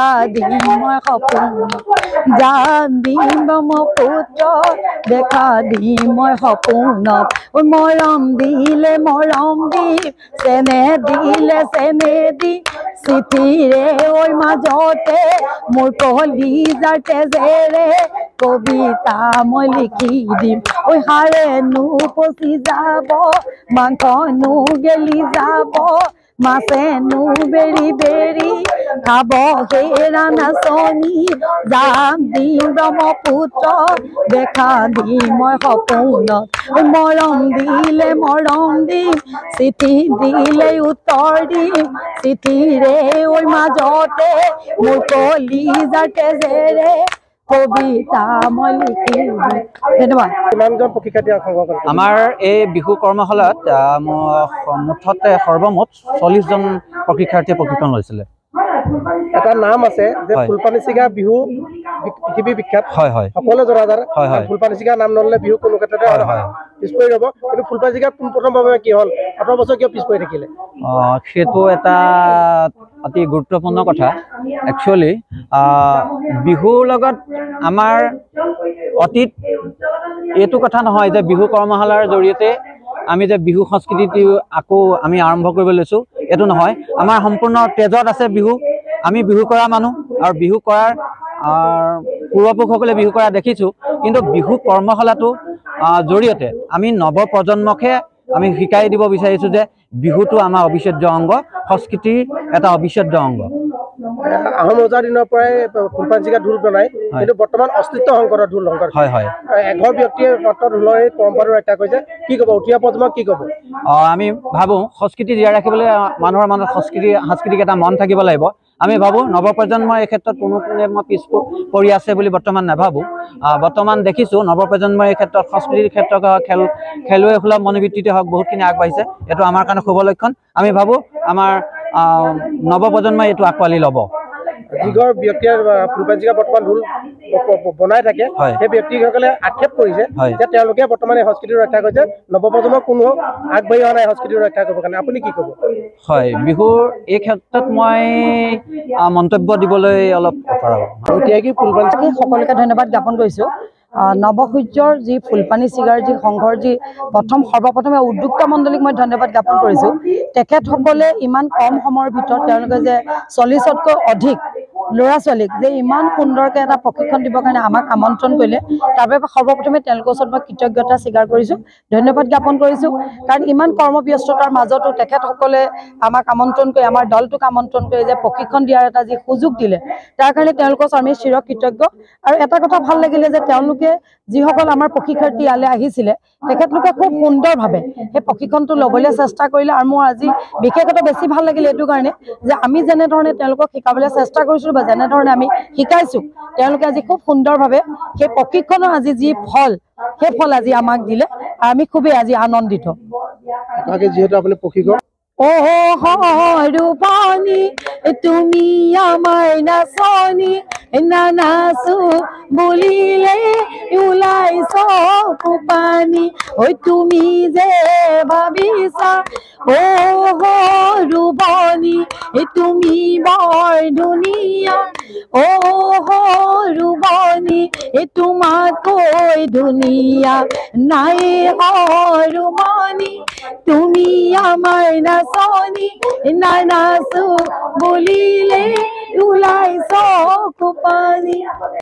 দেখা দিম মই সপোন যাম দিম ব্ৰহ্মপুত্ৰ দেখা দিম মই সপোনত মৰম দিলে মৰম দিম চেনেহ দিলে চেনেহ দিম চিঠিৰে ঐ মাজতে মোৰ কলিজাৰ তেজেৰে কবিতা মই লিখি দিম ঐ হাড়েনো পচি যাব মাংসনো গেলি যাব মাছেনো বেৰি বেৰি খাব হেৰা নাচনি যাম দিম ব্ৰহ্মপুত্ৰ দেখা দিম মই সপোনত মৰম দিলে মৰম দিম চিঠি দিলে উত্তৰ দিম চিঠিৰে ঐ মাজতে মোৰ কলিজাৰ তেজেৰে কবিতা মই লিখি দিম ধন্যবাদ আমাৰ এই বিহু কৰ্মশালাত মুঠতে সৰ্বমুঠ 40 জন প্ৰশিক্ষাৰ্থীয়ে প্ৰশিক্ষণ লৈছিলে এটা নাম আছে যে ফুলপানী চিগা বিহু পৃথিৱী বিখ্যাত হয় হয় সকলো জনাজাত হয় হয় ফুলপানী চিগা নাম নললে বিহু কোনো ক্ষেত্ৰতে হয় পিছ পৰি ৰ'ব কিন্তু ফুলপানী চিগা পোনপ্ৰথমভাৱে কি হ'ল 18 বছৰ কিয় পিছ পৰি থাকিলে সেইটো এটা অতি গুৰুত্বপূৰ্ণ কথা একচুৱেলি বিহুৰ লগত আমাৰ অতীত এইটো কথা নহয় যে বিহু কৰ্মশালাৰ জৰিয়তে আমি যে বিহু সংস্কৃতিটো আকৌ আমি আৰম্ভ কৰিব লৈছোঁ এইটো নহয় আমাৰ সম্পূৰ্ণ তেজত আছে বিহু আমি বিহু কৰা মানুহ আৰু বিহু কৰাৰ পূৰ্বপুৰুষসকলে বিহু কৰা দেখিছোঁ কিন্তু বিহু কৰ্মশালাটো জৰিয়তে আমি নৱপ্ৰজন্মকে আমি শিকাই দিব বিচাৰিছোঁ যে বিহুটো আমাৰ অবিচ্ছেদ্য অংগ সংস্কৃতিৰ এটা অবিচ্ছেদ্য অংগ আহোম ৰজাৰ দিনৰ পৰাই ফুলপানী চিগা ঢোল বনায় কিন্তু বৰ্তমান অস্তিত্ব সংকটৰ ঢোল সংকট হয় হয় এঘৰ ব্যক্তিয়ে মাত্ৰ ঢোলৰ এই পৰম্পৰাটো ৰক্ষা কৰিছে কি ক'ব উঠি অহা প্ৰজন্মক কি ক'ব আমি ভাবোঁ সংস্কৃতি জীয়াই ৰাখিবলৈ মানুহৰ মনত সাংস্কৃতিক এটা মন থাকিব লাগিব আমি ভাবোঁ নৱপ্ৰজন্মৰ এই ক্ষেত্ৰত কোনো মই পিছ পৰি আছে বুলি বৰ্তমান নাভাবোঁ বৰ্তমান দেখিছোঁ নৱপ্ৰজন্মৰ এই ক্ষেত্ৰত সংস্কৃতিৰ ক্ষেত্ৰত খেলুৱৈ সুলভ মনোবৃত্তিতে হওক বহুতখিনি আগবাঢ়িছে এইটো আমাৰ কাৰণে শুভ লক্ষণ আমি ভাবোঁ আমাৰ নৱপ্ৰজন্মই এইটো আঁকোৱালি ল'ব যিঘৰ ব্যক্তিয়ে ফুলপানী চিগা বৰ্তমান ঢোল বনাই থাকে সেই ব্যক্তিসকলে আক্ষেপ কৰিছে যে তেওঁলোকে বৰ্তমান এই সংস্কৃতি ৰক্ষা কৰিছে নৱপ্ৰজন্মৰ কোনো আগবাঢ়ি অহা নাই সংস্কৃতি ৰক্ষা কৰিবৰ কাৰণে আপুনি কি ক'ব হয় বিহুৰ এই ক্ষেত্ৰত মই মন্তব্য দিবলৈ অলপ সকলোকে ধন্যবাদ জ্ঞাপন কৰিছোঁ নৱসূৰ্যৰ যি ফুলপানী চিগাৰ যি সংঘৰ যি সৰ্বপ্ৰথমে উদ্যোক্তা মণ্ডলীক মই ধন্যবাদ জ্ঞাপন কৰিছোঁ তেখেতসকলে ইমান কম সময়ৰ ভিতৰত তেওঁলোকে যে 40তকৈ অধিক ল'ৰা ছোৱালীক যে ইমান সুন্দৰকৈ এটা প্ৰশিক্ষণ দিবৰ কাৰণে আমাক আমন্ত্ৰণ কৰিলে তাৰ বাবে সৰ্বপ্ৰথমে তেওঁলোকৰ ওচৰত মই কৃতজ্ঞতা স্বীকাৰ কৰিছোঁ ধন্যবাদ জ্ঞাপন কৰিছোঁ কাৰণ ইমান কৰ্মব্যস্ততাৰ মাজতো তেখেতসকলে আমাক আমন্ত্ৰণ কৰি আমাৰ দলটোক আমন্ত্ৰণ কৰি যে প্ৰশিক্ষণ দিয়াৰ এটা যি সুযোগ দিলে তাৰ কাৰণে তেওঁলোকৰ ওচৰত আমি চিৰকৃতজ্ঞ আৰু এটা কথা ভাল লাগিলে যে তেওঁলোকে যিসকল আমাৰ প্ৰশিক্ষাৰ্থী ইয়ালৈ আহিছিলে তেখেতলোকে খুব সুন্দৰভাৱে সেই প্ৰশিক্ষণটো ল'বলৈ চেষ্টা কৰিলে আৰু মোৰ আজি বিশেষকৈ বেছি ভাল লাগিলে এইটো কাৰণে যে আমি যেনেধৰণে তেওঁলোকক শিকাবলৈ চেষ্টা কৰিছোঁ বা যেনেধৰণে আমি শিকাইছোঁ তেওঁলোকে আজি খুব সুন্দৰভাৱে সেই প্ৰশিক্ষণৰ আজি যি ফল সেই ফল আজি আমাক দিলে আৰু আমি খুবেই আজি আনন্দিত যিহেতু আপুনি প্ৰশিক্ষক ৰূপানী তুমি আমাৰ নাচনী নানাচো বুলিলে ওলাই চকু পানী ঐ তুমি যে ভাবিছা ৰূপনী তুমি বৰ ধুনীয়া ৰূপনী তোমাতকৈ ধুনীয়া নাই ৰূপনী তুমি আমাৰ নাচনী নানাচো বুলিলে ওলাই চকু পানী